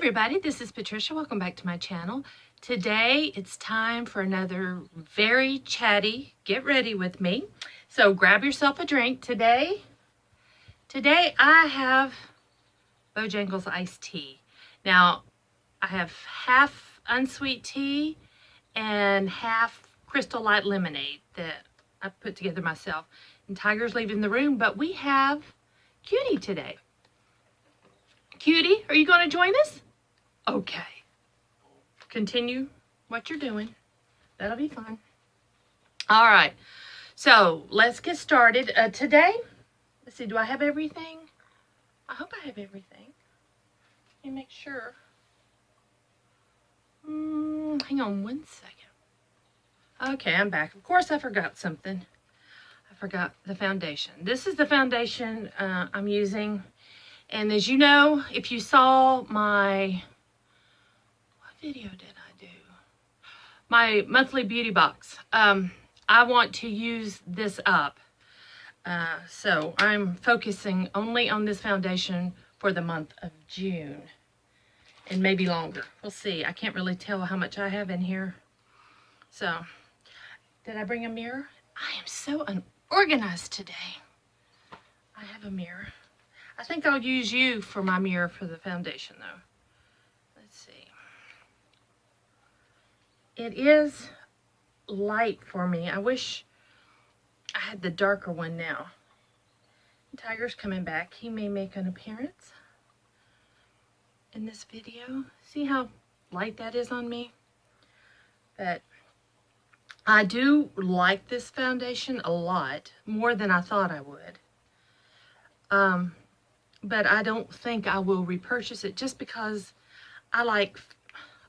everybody, this is Patricia. Welcome back to my channel. Today it's time for another very chatty get ready with me. So grab yourself a drink. Today I have Bojangles iced tea. Now I have half unsweet tea and half Crystal Light lemonade that I put together myself. And Tiger's leaving the room, but we have Cutie today. Cutie, are you going to join us? Okay. Continue what you're doing. That'll be fun. All right. So let's get started. Today, let's see, do I have everything? I hope I have everything. Let me make sure. Hang on one second. Okay, I'm back. Of course, I forgot something. I forgot the foundation. This is the foundation I'm using. And as you know, if you saw my, what video did I do? My monthly beauty box. I want to use this up. So I'm focusing only on this foundation for the month of June. And maybe longer. We'll see. I can't really tell how much I have in here. So, did I bring a mirror? I am so unorganized today. I have a mirror. I think I'll use you for my mirror for the foundation, though. Let's see. It is light for me. I wish I had the darker one now. Tiger's coming back. He may make an appearance in this video. See how light that is on me? But I do like this foundation a lot, more than I thought I would. But I don't think I will repurchase it just because I like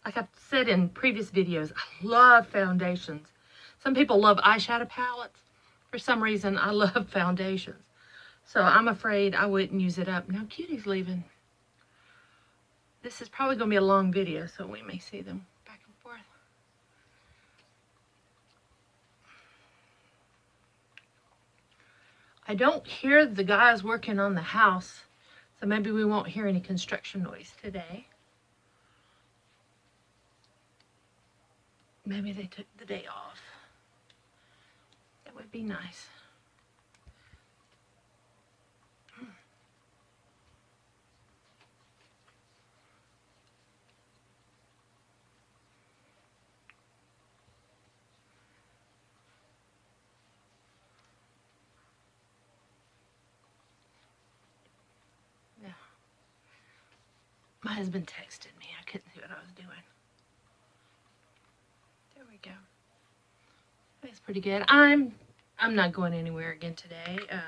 I've said in previous videos, I love foundations. Some people love eyeshadow palettes. For some reason, I love foundations. So I'm afraid I wouldn't use it up. Now Cutie's leaving. This is probably going to be a long video, so we may see them back and forth. I don't hear the guys working on the house. So maybe we won't hear any construction noise today. Maybe they took the day off. That would be nice. My husband texted me. I couldn't see what I was doing. There we go. That's pretty good. I'm not going anywhere again today. I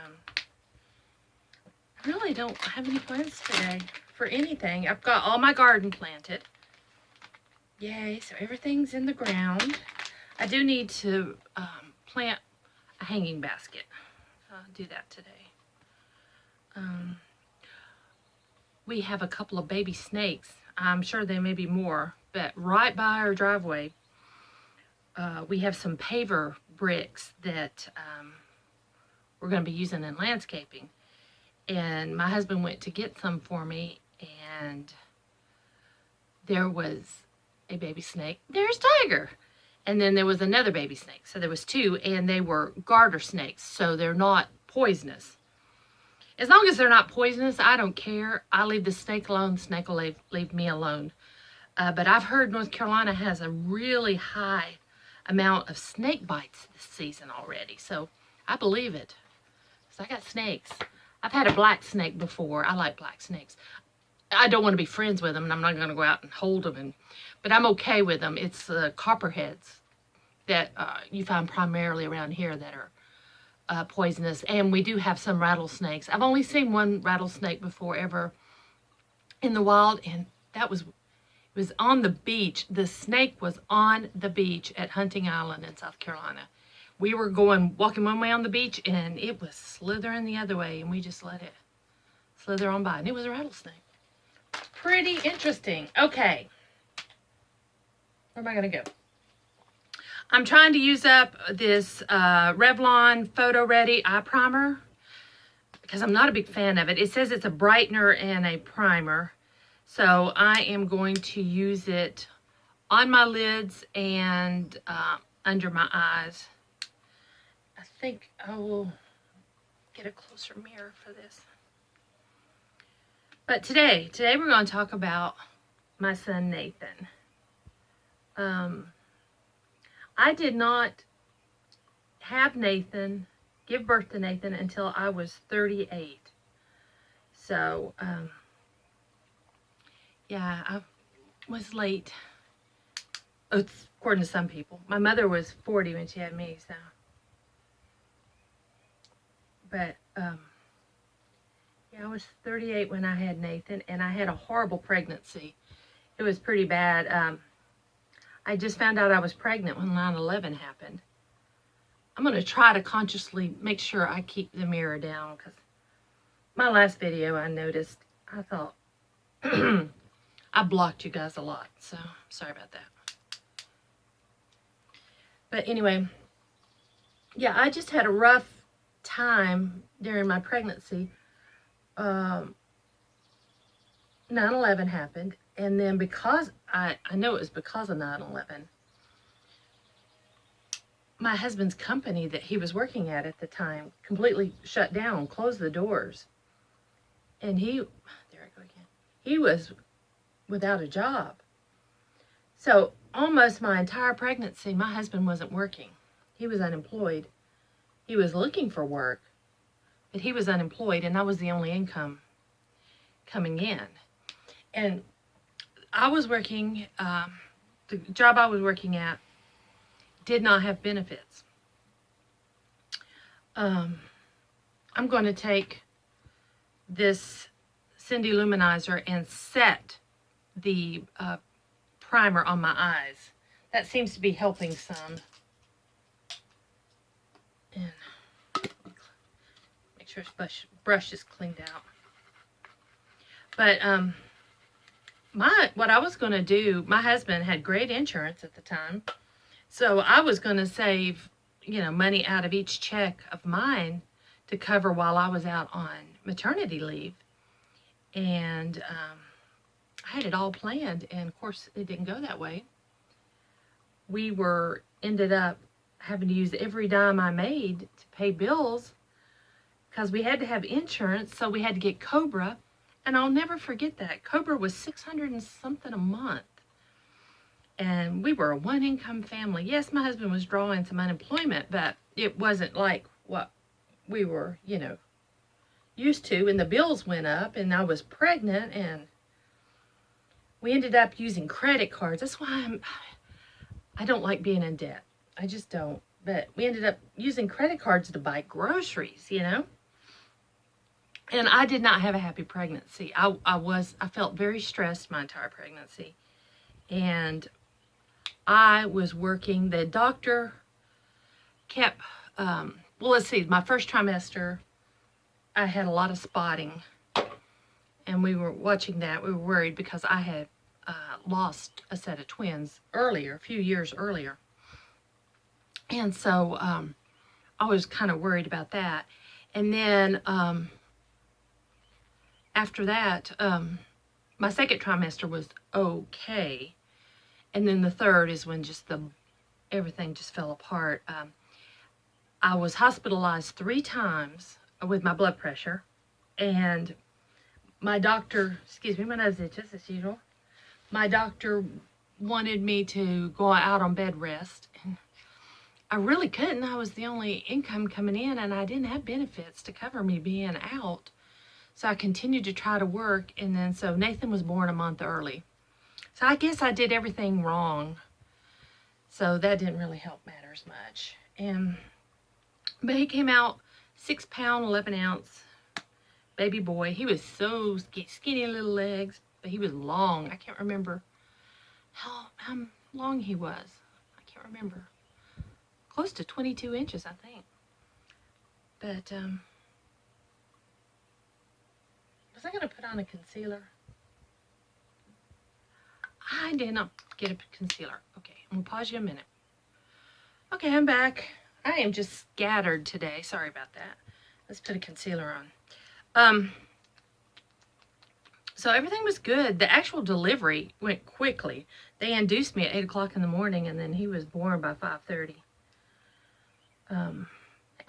really don't have any plans today for anything. I've got all my garden planted. Yay, so everything's in the ground. I do need to plant a hanging basket. I'll do that today. We have a couple of baby snakes. I'm sure there may be more, but right by our driveway, we have some paver bricks that we're going to be using in landscaping. And my husband went to get some for me, and there was a baby snake. There's Tiger. And then there was another baby snake. So there was two, and they were garter snakes, so they're not poisonous. As long as they're not poisonous, I don't care. I leave the snake alone. The snake will leave me alone. But I've heard North Carolina has a really high amount of snake bites this season already. So I believe it. So I got snakes. I've had a black snake before. I like black snakes. I don't want to be friends with them, and I'm not going to go out and hold them. But I'm okay with them. It's copperheads that you find primarily around here that are poisonous, and we do have some rattlesnakes. I've only seen one rattlesnake before ever in the wild, and it was on the beach. The snake was on the beach at Hunting Island in South Carolina. We were walking one way on the beach, and it was slithering the other way, and we just let it slither on by, and it was a rattlesnake. Pretty interesting. Okay, where am I gonna go? I'm trying to use up this Revlon Photo Ready Eye Primer because I'm not a big fan of it. It says it's a brightener and a primer, So I am going to use it on my lids and under my eyes. I think I will get a closer mirror for this. But today we're going to talk about my son Nathan. I did not have Nathan, give birth to Nathan, until I was 38. So, yeah, I was late. It's according to some people. My mother was 40 when she had me, so. But, yeah, I was 38 when I had Nathan, and I had a horrible pregnancy. It was pretty bad. I just found out I was pregnant when 9/11 happened. I'm going to try to consciously make sure I keep the mirror down, because my last video I noticed, I thought, I blocked you guys a lot, so sorry about that. But anyway, yeah, I just had a rough time during my pregnancy. 9/11 happened, and then because I know it was because of 9/11, my husband's company that he was working at the time completely shut down, closed the doors, and there I go again. He was without a job. So almost my entire pregnancy, my husband wasn't working. He was unemployed. He was looking for work, but he was unemployed, and that was the only income coming in. And I was working, the job I was working at did not have benefits. I'm going to take this Cindy Lou-Manizer and set the primer on my eyes. That seems to be helping some. And make sure his brush is cleaned out. But what I was going to do, my husband had great insurance at the time, so I was going to save, money out of each check of mine to cover while I was out on maternity leave. And I had it all planned, and of course it didn't go that way. We ended up having to use every dime I made to pay bills because we had to have insurance, so we had to get Cobra. And I'll never forget that. Cobra was $600 and something a month. And we were a one-income family. Yes, my husband was drawing some unemployment, but it wasn't like what we were, used to. And the bills went up, and I was pregnant, and we ended up using credit cards. That's why I don't like being in debt. I just don't. But we ended up using credit cards to buy groceries, And I did not have a happy pregnancy. I felt very stressed my entire pregnancy. And I was working. The doctor kept, let's see, my first trimester, I had a lot of spotting. And we were watching that. We were worried because I had lost a set of twins a few years earlier. And so I was kind of worried about that. And then after that, my second trimester was okay. And then the third is when everything just fell apart. I was hospitalized 3 times with my blood pressure. And my doctor, my nose itches as usual. My doctor wanted me to go out on bed rest. And I really couldn't. I was the only income coming in, and I didn't have benefits to cover me being out. So I continued to try to work, and then so Nathan was born a month early. So I guess I did everything wrong. So that didn't really help matters much. But he came out 6 pound, 11 ounce baby boy. He was so skinny little legs, but he was long. I can't remember how long he was. I can't remember. Close to 22 inches, I think. But, was I going to put on a concealer? I did not get a concealer. Okay, I'm going to pause you a minute. Okay, I'm back. I am just scattered today. Sorry about that. Let's put a concealer on. So everything was good. The actual delivery went quickly. They induced me at 8 o'clock in the morning, and then he was born by 5:30.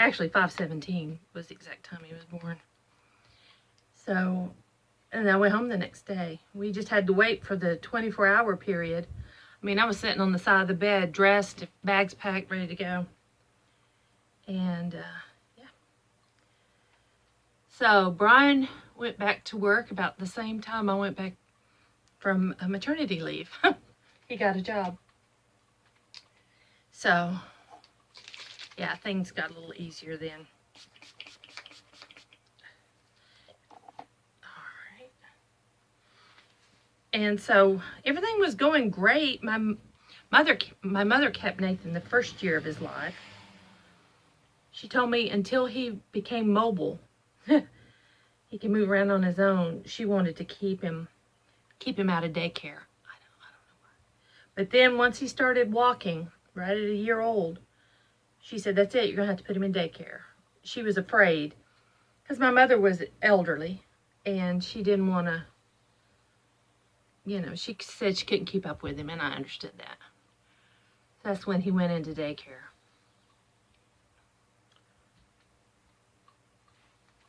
Actually, 5:17 was the exact time he was born. So, and I went home the next day. We just had to wait for the 24-hour period. I mean, I was sitting on the side of the bed, dressed, bags packed, ready to go. And, yeah. So, Brian went back to work about the same time I went back from a maternity leave. He got a job. So, yeah, things got a little easier then. Alright. And so, everything was going great. My mother kept Nathan the first year of his life. She told me until he became mobile, he can move around on his own, she wanted to keep him out of daycare. I don't know why. But then once he started walking, right at a year old, she said, that's it, you're going to have to put him in daycare. She was afraid because my mother was elderly and she didn't want to, you know, she said she couldn't keep up with him, and I understood that. That's when he went into daycare.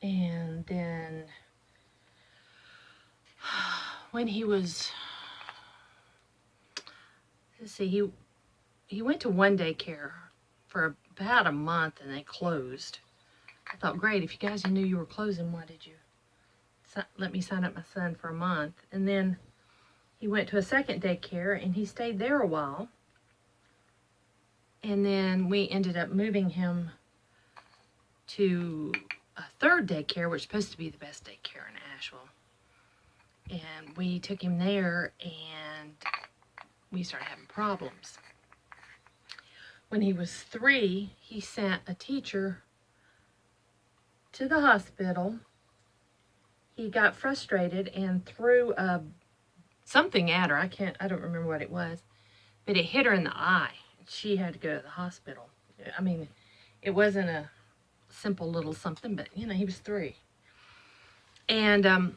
And then when he was, let's see, he went to one daycare for about a month and they closed. I thought, great, if you guys knew you were closing, why did you let me sign up my son for a month? And then he went to a second daycare and he stayed there a while. And then we ended up moving him to a third daycare, which is supposed to be the best daycare in Asheville. And we took him there and we started having problems. When he was 3, he sent a teacher to the hospital. He got frustrated and threw something at her. I don't remember what it was, but it hit her in the eye. She had to go to the hospital. I mean, it wasn't a simple little something, but you know, he was 3. And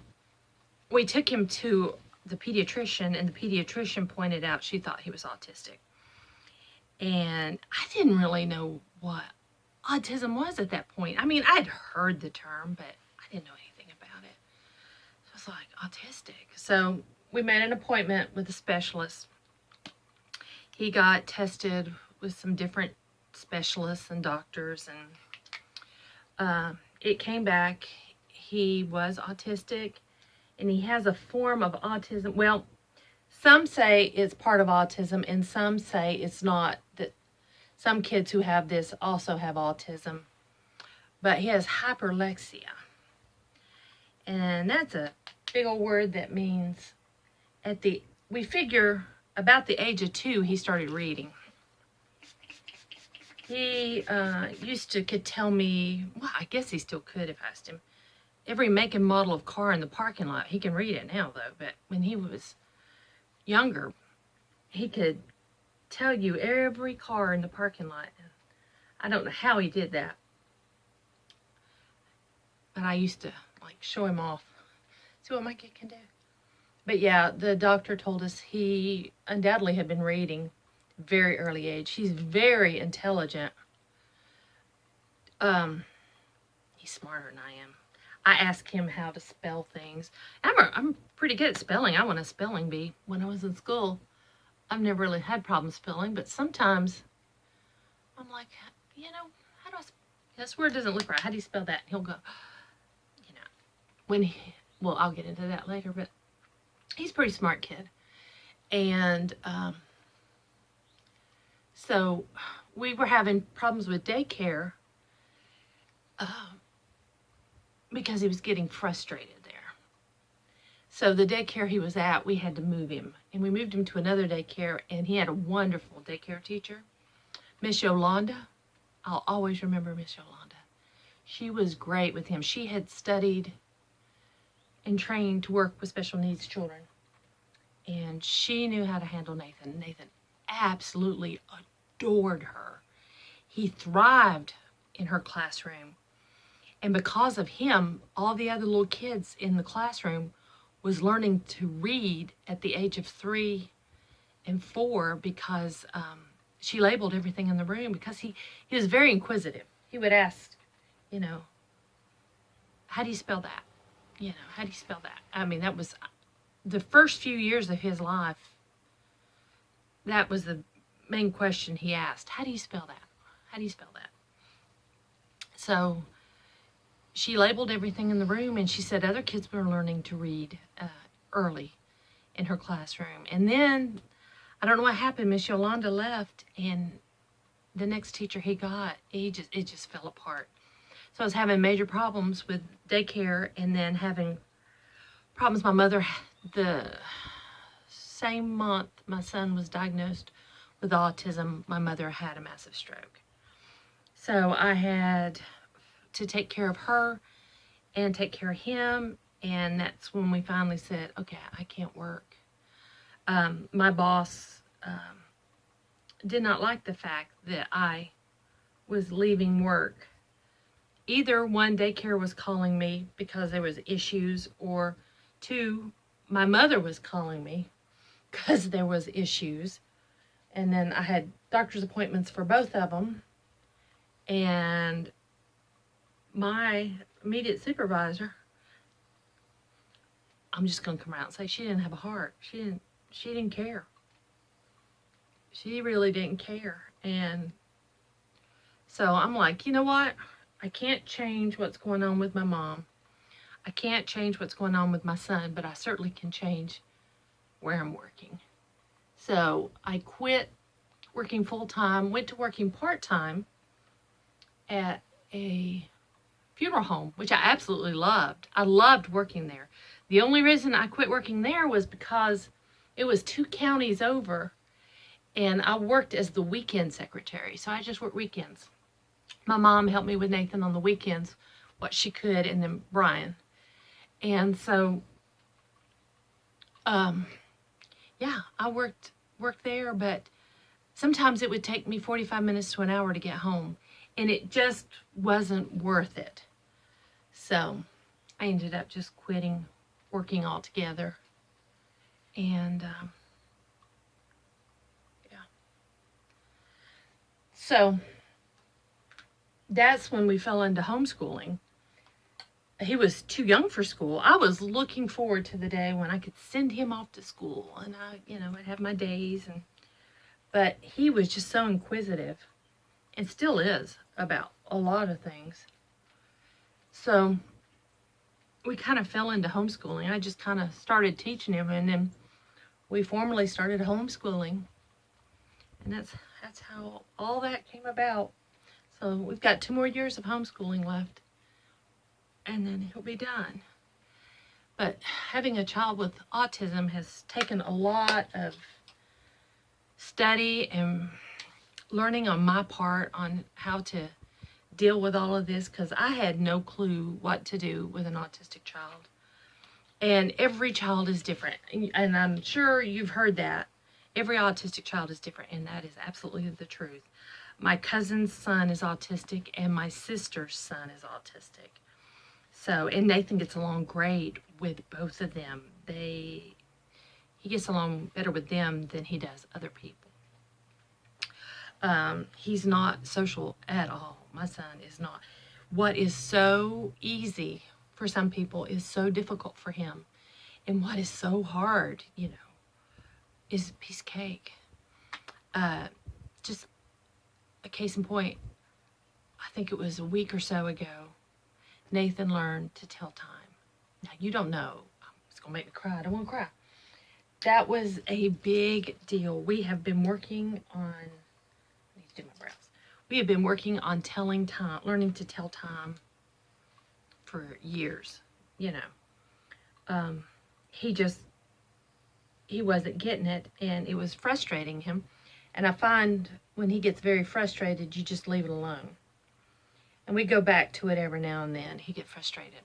we took him to the pediatrician, and the pediatrician pointed out she thought he was autistic. And I didn't really know what autism was at that point. I mean, I'd heard the term, but I didn't know anything about it. So I was like, autistic. So we made an appointment with a specialist. He got tested with some different specialists and doctors, and it came back he was autistic, and he has a form of autism. Well, some say it's part of autism, and some say it's not, that some kids who have this also have autism. But he has hyperlexia. And that's a big old word that means we figure about the age of 2, he started reading. He could tell me, well, I guess he still could if I asked him, every make and model of car in the parking lot. He can read it now, though. But when he was younger, he could tell you every car in the parking lot. I don't know how he did that. But I used to, like, show him off. See what my kid can do. But yeah, the doctor told us he undoubtedly had been reading very early age. He's very intelligent. He's smarter than I am. I ask him how to spell things. I'm pretty good at spelling. I won a spelling bee when I was in school. I've never really had problems spelling, but sometimes I'm like, you know, how do I this word doesn't look right. How do you spell that? And he'll go, you know, well, I'll get into that later, but he's a pretty smart kid. And so we were having problems with daycare because he was getting frustrated there. So the daycare he was at, we had to move him. And we moved him to another daycare, and he had a wonderful daycare teacher, Miss Yolanda. I'll always remember Miss Yolanda. She was great with him. She had studied and trained to work with special needs children. And she knew how to handle Nathan. Nathan absolutely adored her. He thrived in her classroom. And because of him, all the other little kids in the classroom was learning to read at the age of 3 and 4 because she labeled everything in the room, because he was very inquisitive. He would ask, you know, how do you spell that? You know, how do you spell that? I mean, that was the first few years of his life. That was the main question he asked. How do you spell that? How do you spell that? So she labeled everything in the room, and she said other kids were learning to read early in her classroom. And then, I don't know what happened, Miss Yolanda left, and the next teacher he got, it just fell apart. So I was having major problems with daycare, and then having problems. My mother, the same month my son was diagnosed with autism, my mother had a massive stroke. So I had to take care of her and take care of him, and that's when we finally said, okay, I can't work. My boss did not like the fact that I was leaving work. Either one, daycare was calling me because there was issues, or two, my mother was calling me because there was issues. And then I had doctor's appointments for both of them. And my immediate supervisor, I'm just going to come out and say, she didn't have a heart. She didn't care. She really didn't care. And so I'm like, you know what? I can't change what's going on with my mom. I can't change what's going on with my son, but I certainly can change where I'm working. So I quit working full-time, went to working part-time at a funeral home, which I absolutely loved. I loved working there. The only reason I quit working there was because it was 2 counties over, and I worked as the weekend secretary. So I just worked weekends. My mom helped me with Nathan on the weekends, what she could, and then Brian. And so, yeah, I worked there, but sometimes it would take me 45 minutes to an hour to get home, and it just wasn't worth it. So I ended up just quitting working altogether. And yeah. So that's when we fell into homeschooling. He was too young for school. I was looking forward to the day when I could send him off to school, and I'd have my days. But he was just so inquisitive, and still is, about a lot of things. So we kind of fell into homeschooling. I just kind of started teaching him, and then we formally started homeschooling. And that's how all that came about. So we've got 2 more years of homeschooling left, and then he'll be done. But having a child with autism has taken a lot of study and learning on my part on how to deal with all of this, because I had no clue what to do with an autistic child. And every child is different, and I'm sure you've heard that. Every autistic child is different, and that is absolutely the truth. My cousin's son is autistic, and my sister's son is autistic. So, and Nathan gets along great with both of them. He gets along better with them than he does other people. He's not social at all. My son is not. What is so easy for some people is so difficult for him. And what is so hard, is a piece of cake. Just a case in point, I think it was a week or so ago, Nathan learned to tell time. Now, you don't know. It's going to make me cry. I don't want to cry. That was a big deal. We have been working on, I need to do my brows. We have been working on telling time, learning to tell time for years, he wasn't getting it, and it was frustrating him. And I find when he gets very frustrated, you just leave it alone. And we go back to it every now and then. He gets frustrated.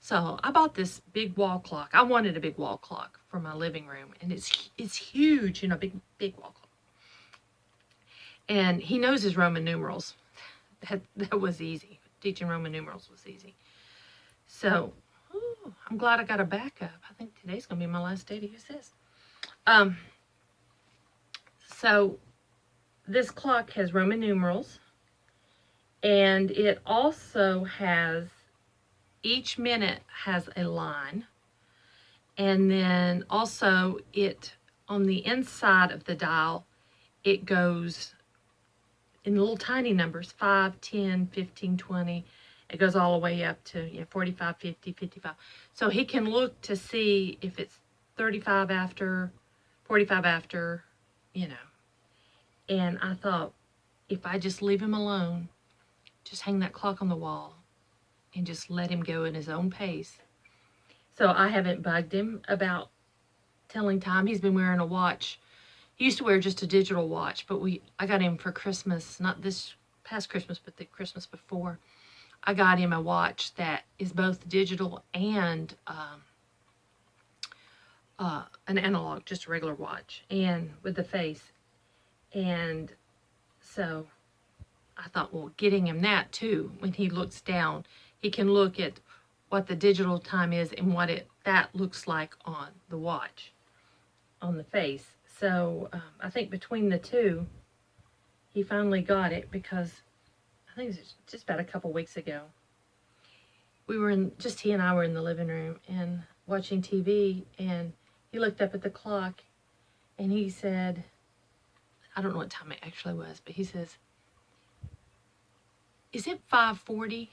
So I bought this big wall clock. I wanted a big wall clock for my living room, and it's huge, big wall clock. And he knows his Roman numerals. That was easy. Teaching Roman numerals was easy. So, ooh, I'm glad I got a backup. I think today's going to be my last day to use this. So this clock has Roman numerals, and it also has, each minute has a line, and then also it, on the inside of the dial, it goes in little tiny numbers, 5, 10, 15, 20. It goes all the way up to 45, 50, 55. So he can look to see if it's 35 after, 45 after, you know. And I thought, if I just leave him alone, just hang that clock on the wall and just let him go at his own pace. So I haven't bugged him about telling time. He's been wearing a watch. He used to wear just a digital watch, but I got him for Christmas, not this past Christmas, but the Christmas before. I got him a watch that is both digital and an analog, just a regular watch, and with the face. And so I thought, well, getting him that too, when he looks down, he can look at what the digital time is and what that looks like on the watch, on the face. So I think between the two, he finally got it, because I think it was just about a couple weeks ago. We were just he and I were in the living room and watching TV, and he looked up at the clock and he said, I don't know what time it actually was, but he says, is it 5:40?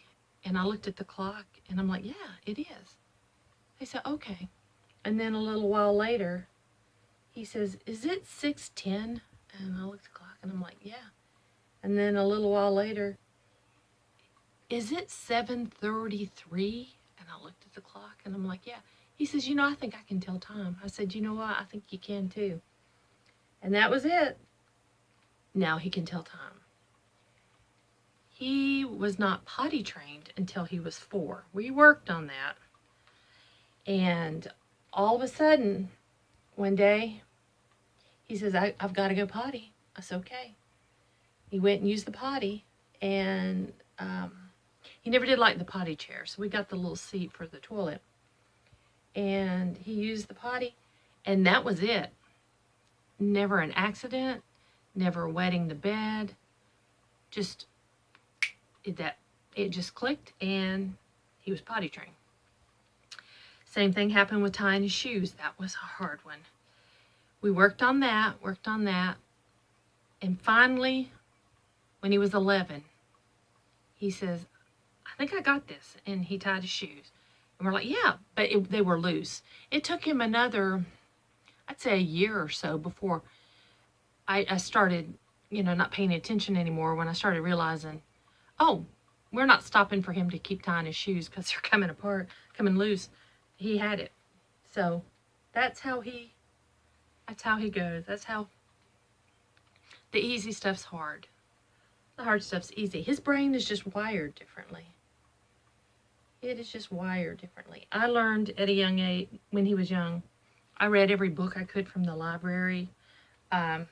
And I looked at the clock and I'm like, yeah, it is. He said, okay. And then a little while later, he says, is it 6:10? And I looked at the clock and I'm like, yeah. And then a little while later, is it 7:33? And I looked at the clock and I'm like, yeah. He says, I think I can tell time. I said, you know what? I think you can too. And that was it. Now he can tell time. He was not potty trained until he was 4. We worked on that. And all of a sudden, one day, he says, I've got to go potty. I said, okay. He went and used the potty, and he never did like the potty chair, so we got the little seat for the toilet. And he used the potty, and that was it. Never an accident, never wetting the bed. Just, it just clicked, and he was potty trained. Same thing happened with tying his shoes. That was a hard one. We worked on that, and finally, when he was 11, he says, I think I got this, and he tied his shoes. And we're like, yeah, but they were loose. It took him another, I'd say a year or so before I started, not paying attention anymore, when I started realizing, oh, we're not stopping for him to keep tying his shoes because they're coming apart, coming loose. He had it. So that's how he goes. That's how the easy stuff's hard. The hard stuff's easy. His brain is just wired differently. It is just wired differently. I learned at a young age, when he was young, I read every book I could from the library. I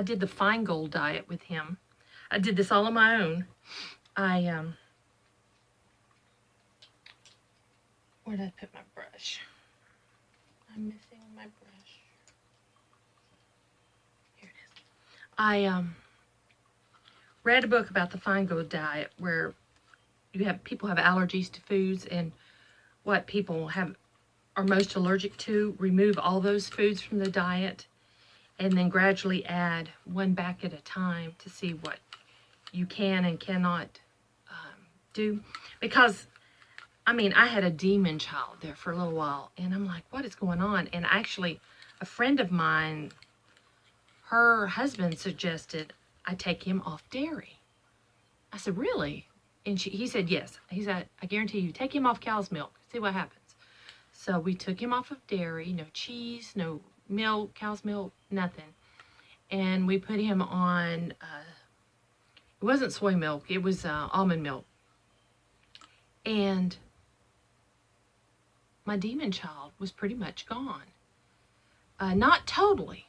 did the fine gold diet with him. I did this all on my own. Where did I put my brush? I'm missing my brush. Here it is. I read a book about the fine gold diet, where people have allergies to foods, and what people are most allergic to, remove all those foods from the diet, and then gradually add one back at a time to see what you can and cannot do. Because I had a demon child there for a little while, and I'm like, what is going on? And actually, a friend of mine, her husband suggested I take him off dairy. I said, really? And he said, yes. He said, I guarantee you, take him off cow's milk, see what happens. So we took him off of dairy, no cheese, no milk, cow's milk, nothing. And we put him on, it wasn't soy milk, it was almond milk. And my demon child was pretty much gone. Not totally,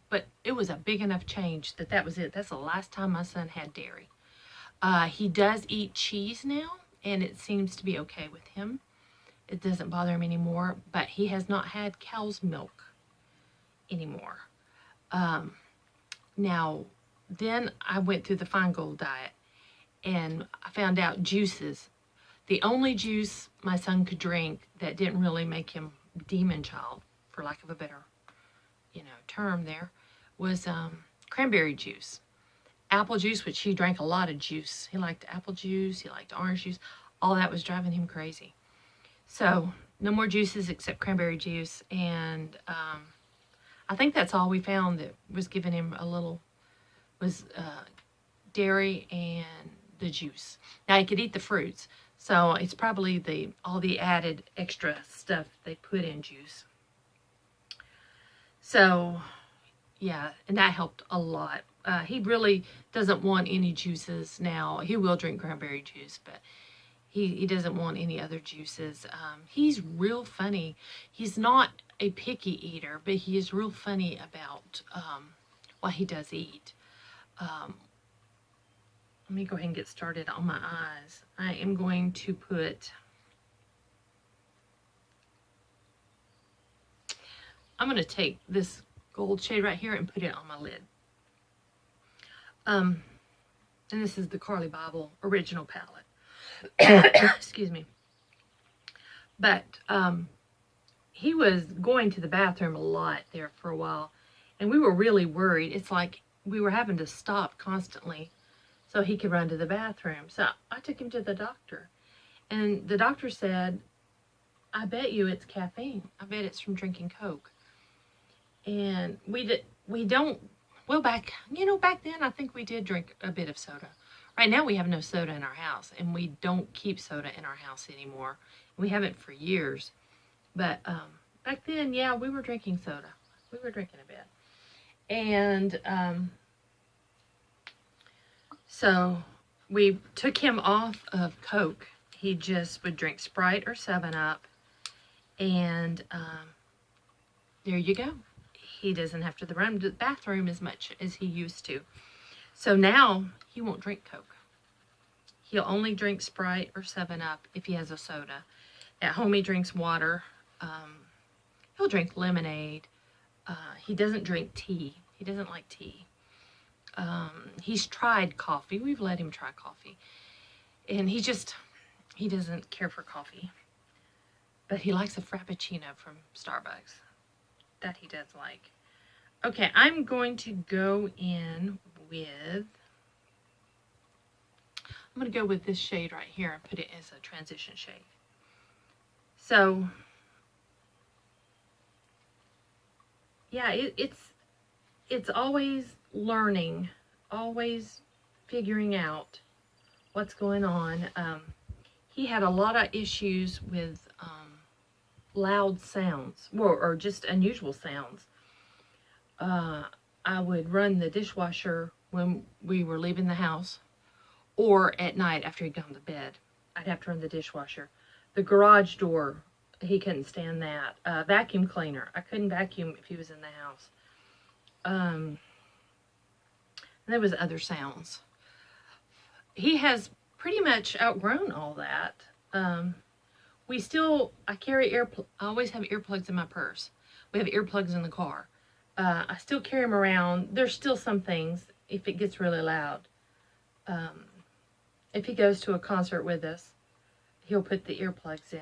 but it was a big enough change that was it. That's the last time my son had dairy. He does eat cheese now, and it seems to be okay with him. It doesn't bother him anymore, but he has not had cow's milk anymore. Now, then I went through the Feingold diet, and I found out juices. The only juice my son could drink that didn't really make him demon child, for lack of a better, term there, was cranberry juice. Apple juice, which he drank a lot of juice. He liked apple juice, he liked orange juice. All that was driving him crazy. So, no more juices except cranberry juice, and I think that's all we found that was giving him a little, was dairy and the juice. Now, he could eat the fruits, so it's probably all the added extra stuff they put in juice. So, yeah, and that helped a lot. He really doesn't want any juices now. He will drink cranberry juice, but he doesn't want any other juices. He's real funny. He's not a picky eater, but he is real funny about what he does eat. Let me go ahead and get started on my eyes. I am going to put, I'm going to take this gold shade right here and put it on my lid. And this is the Carli Bybel original palette. Excuse me. But he was going to the bathroom a lot there for a while, and we were really worried. It's like we were having to stop constantly so he could run to the bathroom. So I took him to the doctor, and the doctor said, I bet you it's caffeine. I bet it's from drinking Coke. And we don't, well, back then I think we did drink a bit of soda. Right now we have no soda in our house, and we don't keep soda in our house anymore. We haven't for years. But back then, yeah, we were drinking soda. We were drinking a bit. And so we took him off of Coke. He just would drink Sprite or 7-Up. And there you go. He doesn't have to run to the bathroom as much as he used to. So now he won't drink Coke. He'll only drink Sprite or 7-Up if he has a soda. At home he drinks water. He'll drink lemonade. He doesn't drink tea. He doesn't like tea. He's tried coffee. We've let him try coffee. And he doesn't care for coffee. But he likes a Frappuccino from Starbucks. That he does like. Okay, I'm going to go in with, I'm going to go with this shade right here and put it as a transition shade. So, yeah, it's always learning, always figuring out what's going on. He had a lot of issues with loud sounds, or just unusual sounds. I would run the dishwasher when we were leaving the house, or at night after he'd gone to bed. I'd have to run the dishwasher. The garage door, he couldn't stand that. Vacuum cleaner, I couldn't vacuum if he was in the house. And there was other sounds. He has pretty much outgrown all that. I carry I always have earplugs in my purse. We have earplugs in the car. I still carry them around. There's still some things, if it gets really loud. If he goes to a concert with us, he'll put the earplugs in.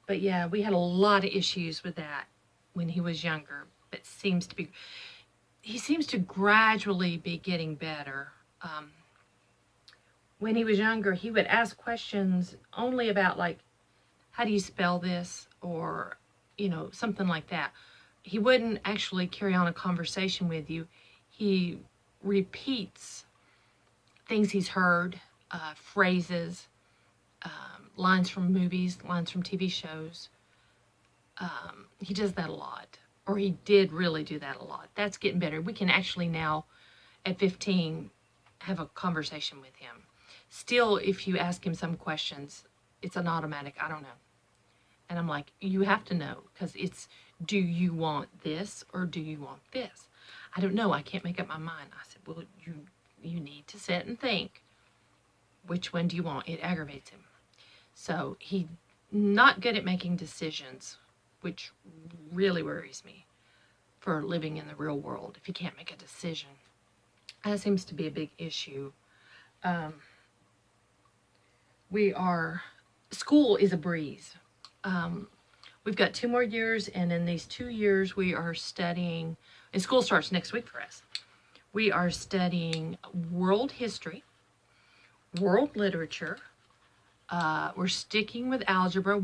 But yeah, we had a lot of issues with that when he was younger. But he seems to gradually be getting better. When he was younger, he would ask questions only about, like, how do you spell this? Or, something like that. He wouldn't actually carry on a conversation with you. He repeats things he's heard, phrases, lines from movies, lines from TV shows. He does that a lot. Or he did really do that a lot. That's getting better. We can actually now, at 15, have a conversation with him. Still, if you ask him some questions, it's an automatic, I don't know. And I'm like, you have to know, because it's, do you want this or do you want this? I don't know. I can't make up my mind. I said, well, you need to sit and think. Which one do you want? It aggravates him. So he's not good at making decisions, which really worries me for living in the real world if he can't make a decision. That seems to be a big issue. School is a breeze. We've got 2 more years, and in these 2 years we are studying, and school starts next week for us. We are studying world history, world literature. We're sticking with algebra.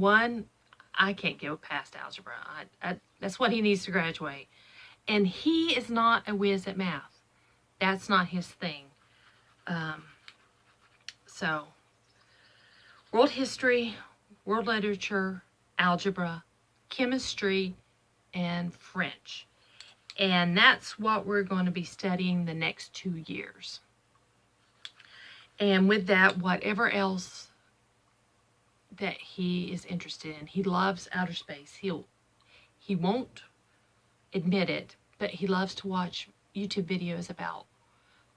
I can't go past algebra. That's what he needs to graduate. And he is not a whiz at math. That's not his thing. So, world history, world literature, algebra, chemistry, and French. And that's what we're going to be studying the next 2 years. And with that, whatever else that he is interested in. He loves outer space. He won't admit it, but he loves to watch YouTube videos about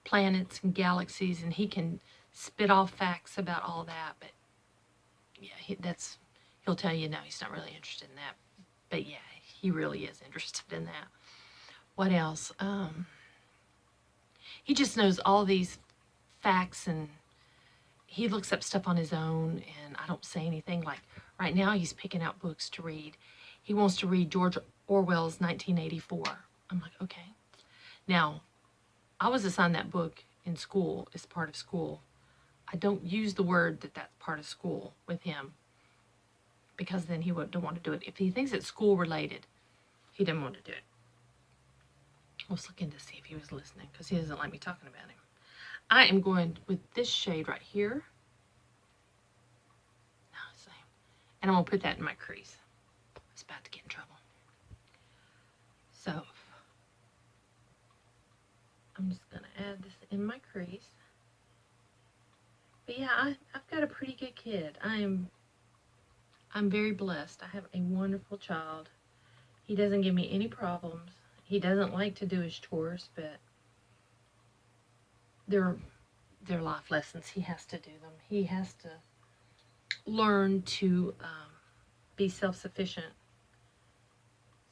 planets and galaxies, and he can spit off facts about all that. But yeah, he'll tell you no, he's not really interested in that. But yeah, he really is interested in that. What else? He just knows all these facts, and he looks up stuff on his own, and I don't say anything. Like right now he's picking out books to read. He wants to read George Orwell's 1984. I'm like, okay. Now, I was assigned that book in school as part of school. I don't use the word that that's part of school with him, because then he don't want to do it. If he thinks it's school related, he didn't want to do it. I was looking to see if he was listening, because he doesn't like me talking about him. I am going with this shade right here. No, same. And I'm going to put that in my crease. I was about to get in trouble. So, I'm just going to add this in my crease. But yeah, I've got a pretty good kid. I'm very blessed. I have a wonderful child. He doesn't give me any problems. He doesn't like to do his chores, but they're life lessons. He has to do them. He has to learn to be self-sufficient.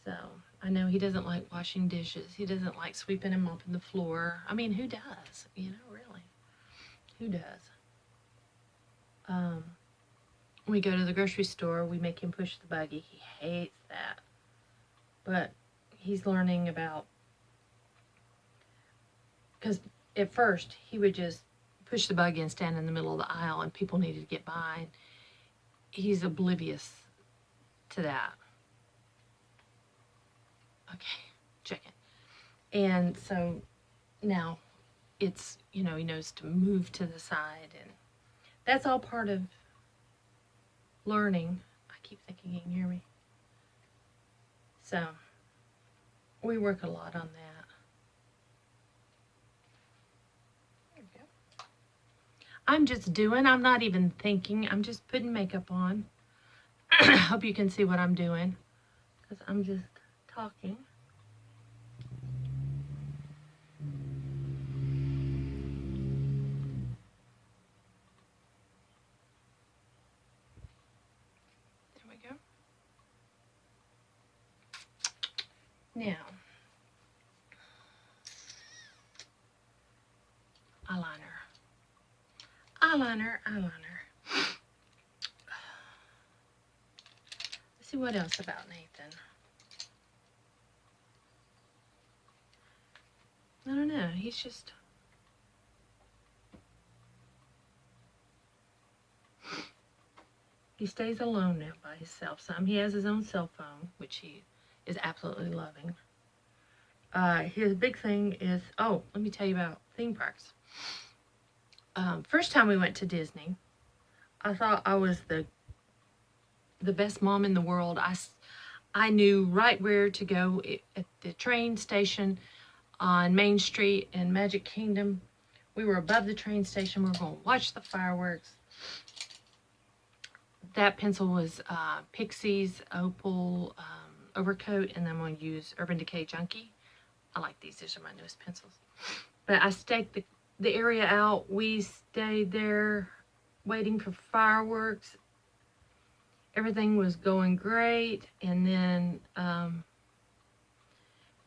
So I know he doesn't like washing dishes. He doesn't like sweeping and mopping the floor. I mean, who does? You know, really. Who does? We go to the grocery store. We make him push the buggy. He hates that. But he's learning about, because at first he would just push the buggy and stand in the middle of the aisle, and people needed to get by. He's oblivious to that. Okay, check it. And so now it's, you know, he knows to move to the side, and that's all part of learning. I keep thinking you can hear me. So we work a lot on that. There we go. I'm just doing, I'm not even thinking, I'm just putting makeup on. Hope you can see what I'm doing, because I'm just talking. There we go. Now, eyeliner. Let's see what else about Nathan. I don't know, he's just, he stays alone now by himself some. He has his own cell phone, which he is absolutely loving. His big thing is, oh, let me tell you about theme parks. First time we went to Disney, I thought I was the best mom in the world. I knew right where to go at the train station on Main Street in Magic Kingdom. We were above the train station. We were going to watch the fireworks. That pencil was Pixi's Opal Overcoat, and then I'm going to use Urban Decay Junkie. I like these. These are my newest pencils. But I staked the area out. We stayed there waiting for fireworks. everything was going great, and then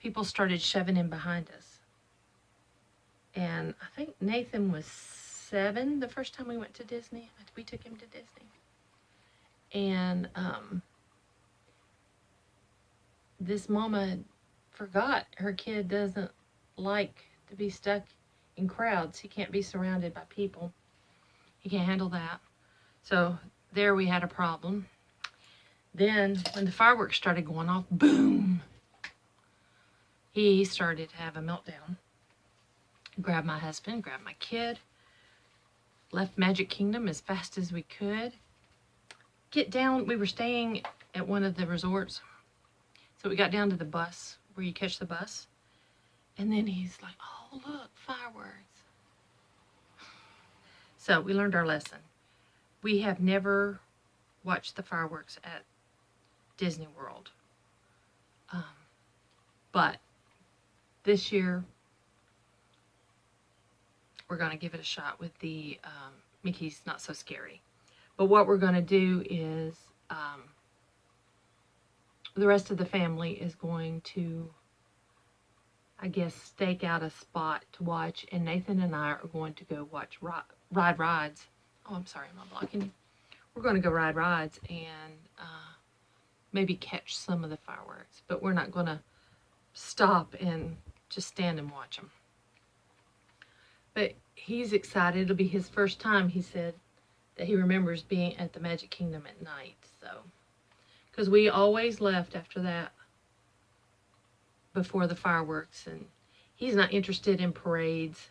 people started shoving in behind us. And I think Nathan was 7 the first time we went to Disney. We took him to Disney. And this mama forgot her kid doesn't like to be stuck in crowds. He can't be surrounded by people. He can't handle that. So there we had a problem. Then when the fireworks started going off, boom, he started to have a meltdown. Grabbed my husband, grabbed my kid, left Magic Kingdom as fast as we could. Get down, we were staying at one of the resorts. So we got down to the bus, where you catch the bus. And then he's like, oh, look, fireworks. So we learned our lesson. We have never watched the fireworks at Disney World. But this year, we're going to give it a shot with the Mickey's Not So Scary. But what we're going to do is the rest of the family is going to, I guess, stake out a spot to watch, and Nathan and I are going to go watch ride rides. Oh, I'm sorry, am I blocking you? We're going to go ride rides and maybe catch some of the fireworks, but we're not going to stop and just stand and watch them. But he's excited. It'll be his first time, he said, that he remembers being at the Magic Kingdom at night. So, because we always left after that, before the fireworks, and he's not interested in parades.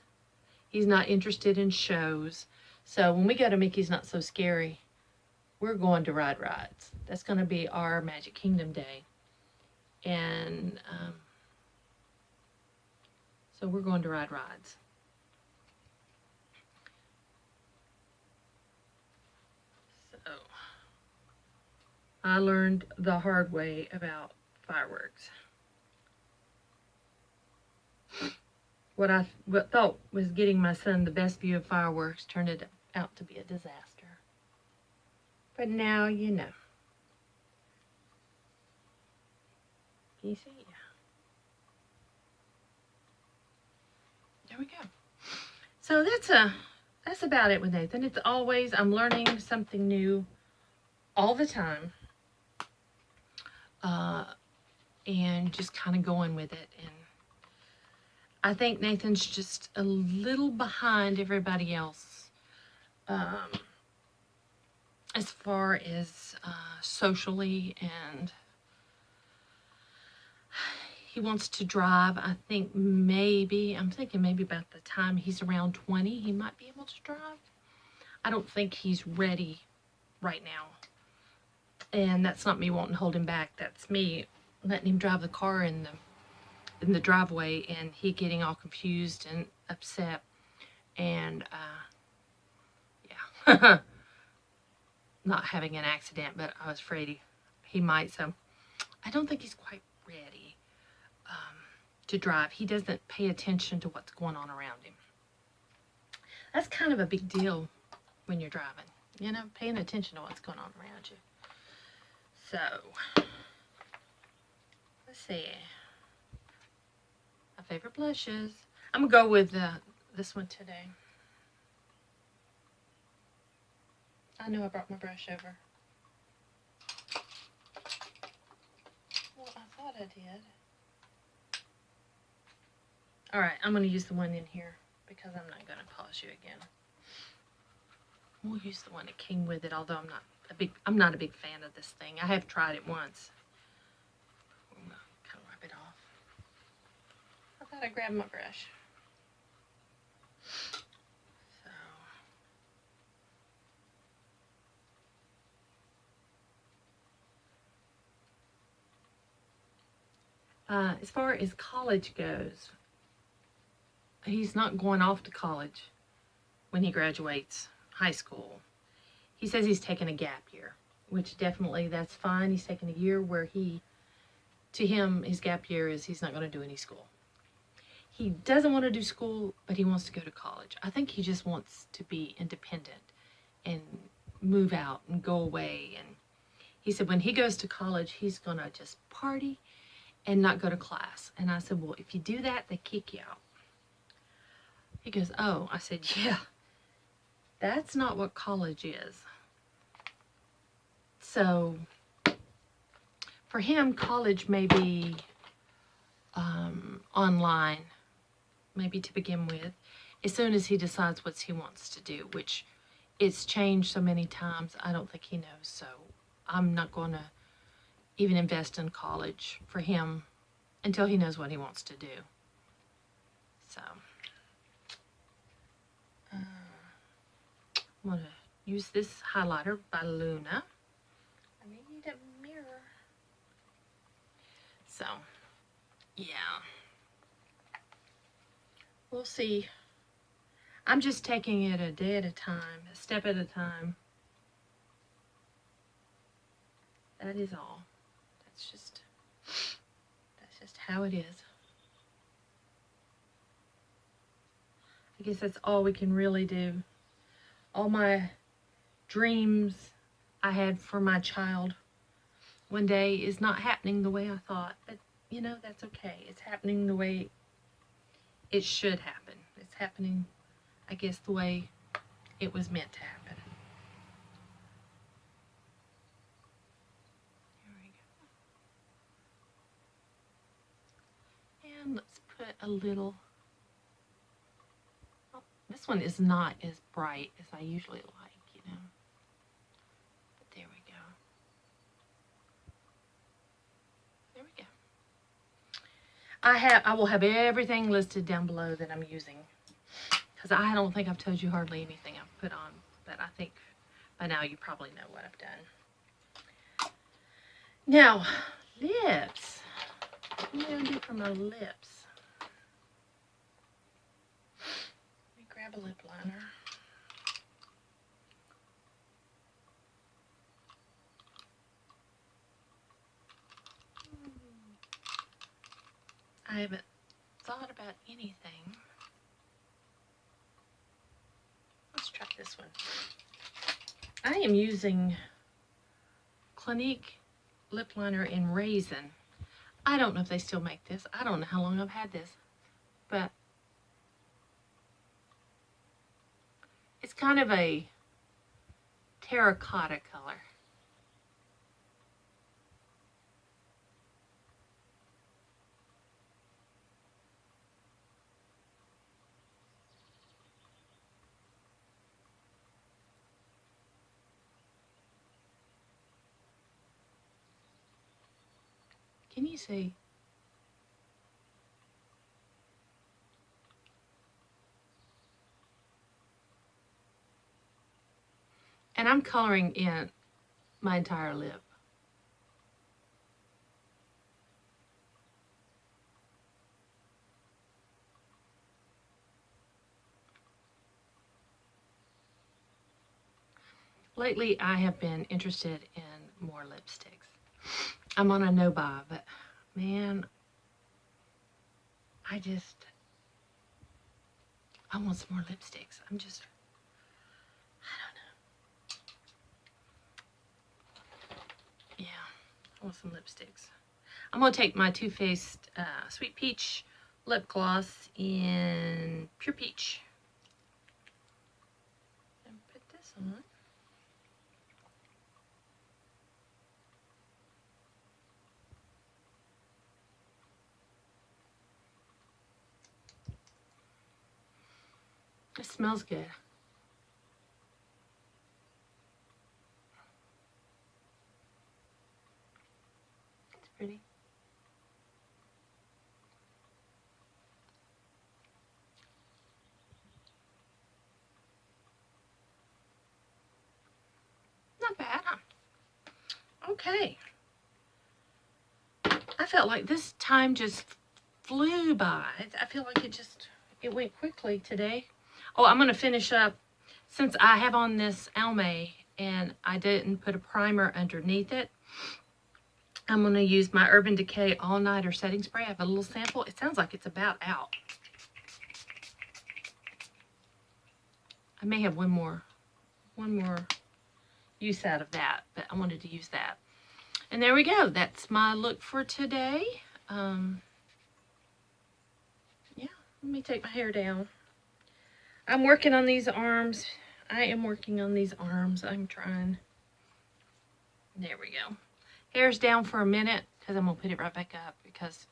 He's not interested in shows. So when we go to Mickey's Not So Scary, we're going to ride rides. That's going to be our Magic Kingdom day. And so we're going to ride rides. So I learned the hard way about fireworks. What I thought was getting my son the best view of fireworks turned it out to be a disaster. But now you know. You see? There we go. So that's about it with Nathan. It's always, I'm learning something new all the time. And just kind of going with it. And I think Nathan's just a little behind everybody else as far as socially, and he wants to drive. I'm thinking maybe about the time he's around 20, he might be able to drive. I don't think he's ready right now. And that's not me wanting to hold him back. That's me letting him drive the car in the driveway, and he getting all confused and upset, and yeah, not having an accident, but I was afraid he might. So I don't think he's quite ready to drive. He doesn't pay attention to what's going on around him. That's kind of a big deal when you're driving, you know, paying attention to what's going on around you. So let's see. My favorite blushes. I'm gonna go with this one today. I know I brought my brush over. Well, I thought I did. Alright, I'm gonna use the one in here because I'm not gonna polish you again. We'll use the one that came with it, although I'm not a big fan of this thing. I have tried it once. I'm gonna kind of wipe it off. I thought I grabbed my brush. So, as far as college goes, he's not going off to college when he graduates high school. He says he's taking a gap year, which definitely that's fine. He's taking a year where to him, his gap year is he's not going to do any school. He doesn't want to do school, but he wants to go to college. I think he just wants to be independent and move out and go away. And He said when he goes to college, he's going to just party and not go to class. And I said, well, if you do that, they kick you out. He goes, oh. I said, yeah, that's not what college is. So for him, college may be online, maybe to begin with, as soon as he decides what he wants to do, which it's changed so many times, I don't think he knows. So I'm not going to even invest in college for him until he knows what he wants to do. So I'm going to use this highlighter by Luna. I need a mirror. So, yeah. We'll see. I'm just taking it a day at a time, a step at a time. That is all. That's just how it is. I guess that's all we can really do. All my dreams I had for my child one day is not happening the way I thought, but you know, that's okay. It's happening the way it should happen. It's happening, I guess, the way it was meant to happen. Here we go. And let's put a little, oh, this one is not as bright as I usually like, you know. But there we go. There we go. I will have everything listed down below that I'm using, because I don't think I've told you hardly anything I've put on, but I think by now you probably know what I've done. Now, lips. What am I going to do for my lips? Let me grab a lip liner. I haven't thought about anything. Let's try this one. I am using Clinique lip liner in Raisin. I don't know if they still make this. I don't know how long I've had this, but it's kind of a terracotta color. Can you see? And I'm coloring in my entire lip. Lately, I have been interested in more lipsticks. I'm on a no-buy, but man, I want some more lipsticks. I don't know. Yeah, I want some lipsticks. I'm going to take my Too Faced Sweet Peach lip gloss in Pure Peach. And put this on. It smells good. It's pretty. Not bad, huh? Okay. I felt like this time just flew by. I feel like it went quickly today. Oh, I'm going to finish up, since I have on this Almay and I didn't put a primer underneath it. I'm going to use my Urban Decay All Nighter Setting Spray. I have a little sample. It sounds like it's about out. I may have one more use out of that, but I wanted to use that. And there we go. That's my look for today. Yeah, let me take my hair down. I'm working on these arms. I am working on these arms. I'm trying. There we go. Hair's down for a minute because I'm going to put it right back up because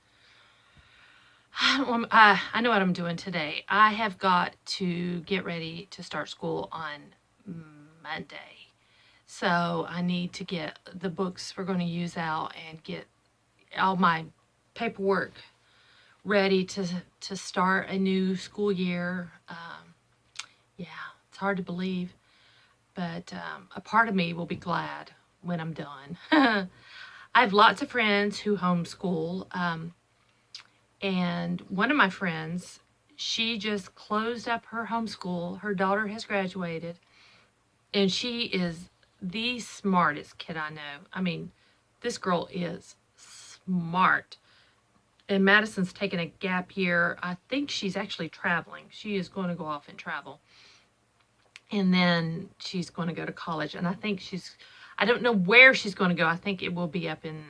I know what I'm doing today. I have got to get ready to start school on Monday. So I need to get the books we're going to use out and get all my paperwork ready to start a new school year. Yeah, it's hard to believe, but a part of me will be glad when I'm done. I have lots of friends who homeschool, and one of my friends, she just closed up her homeschool. Her daughter has graduated, and she is the smartest kid I know. I mean, this girl is smart. And Madison's taking a gap year. I think she's actually traveling. She is going to go off and travel. And then she's going to go to college. And I think I don't know where she's going to go. I think it will be up in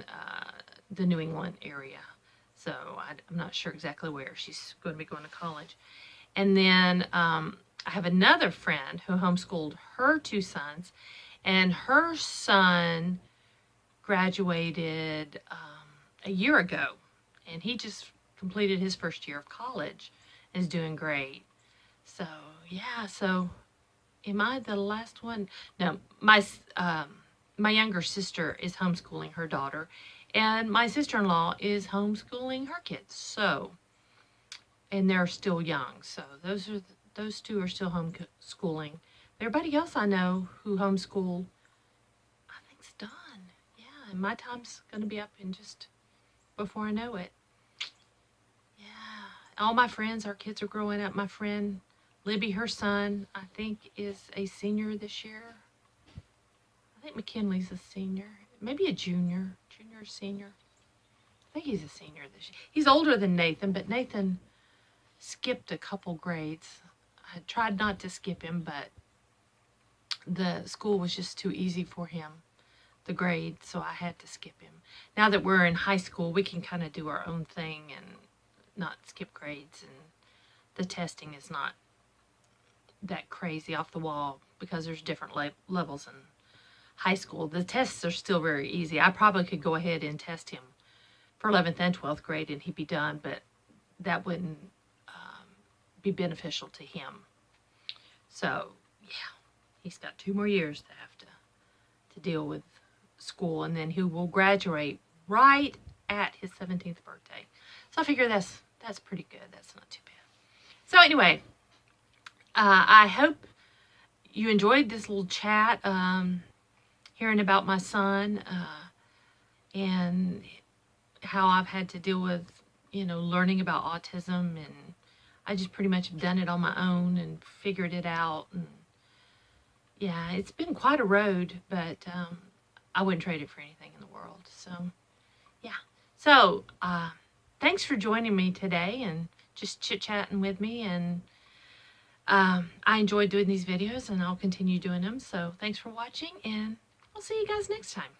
the New England area. So I'm not sure exactly where she's going to be going to college. And then I have another friend who homeschooled her two sons. And her son graduated a year ago. And he just completed his first year of college and is doing great. So, yeah. So, am I the last one? No, my younger sister is homeschooling her daughter. And my sister-in-law is homeschooling her kids. So, and they're still young. So, those two are still homeschooling. Everybody else I know who homeschooled, I think's done. Yeah, and my time's going to be up in just before I know it. Yeah, all my friends, our kids are growing up. My friend Libby, her son, I think is a senior this year. I think McKinley's a senior, maybe a junior or senior. I think he's a senior this year. He's older than Nathan, but Nathan skipped a couple grades. I tried not to skip him, but the school was just too easy for him, the grade, so I had to skip him. Now that we're in high school, we can kind of do our own thing and not skip grades, and the testing is not that crazy off the wall because there's different levels in high school. The tests are still very easy. I probably could go ahead and test him for 11th and 12th grade and he'd be done, but that wouldn't be beneficial to him. So, yeah. He's got 2 more years to have to deal with school, and then he will graduate right at his 17th birthday. So I figure that's pretty good. That's not too bad. So anyway, I hope you enjoyed this little chat, hearing about my son and how I've had to deal with, learning about autism, and I just pretty much have done it on my own and figured it out. And yeah, it's been quite a road, but I wouldn't trade it for anything in the world. So, yeah. So, thanks for joining me today and just chit-chatting with me. And I enjoyed doing these videos, and I'll continue doing them. So, thanks for watching, and I'll see you guys next time.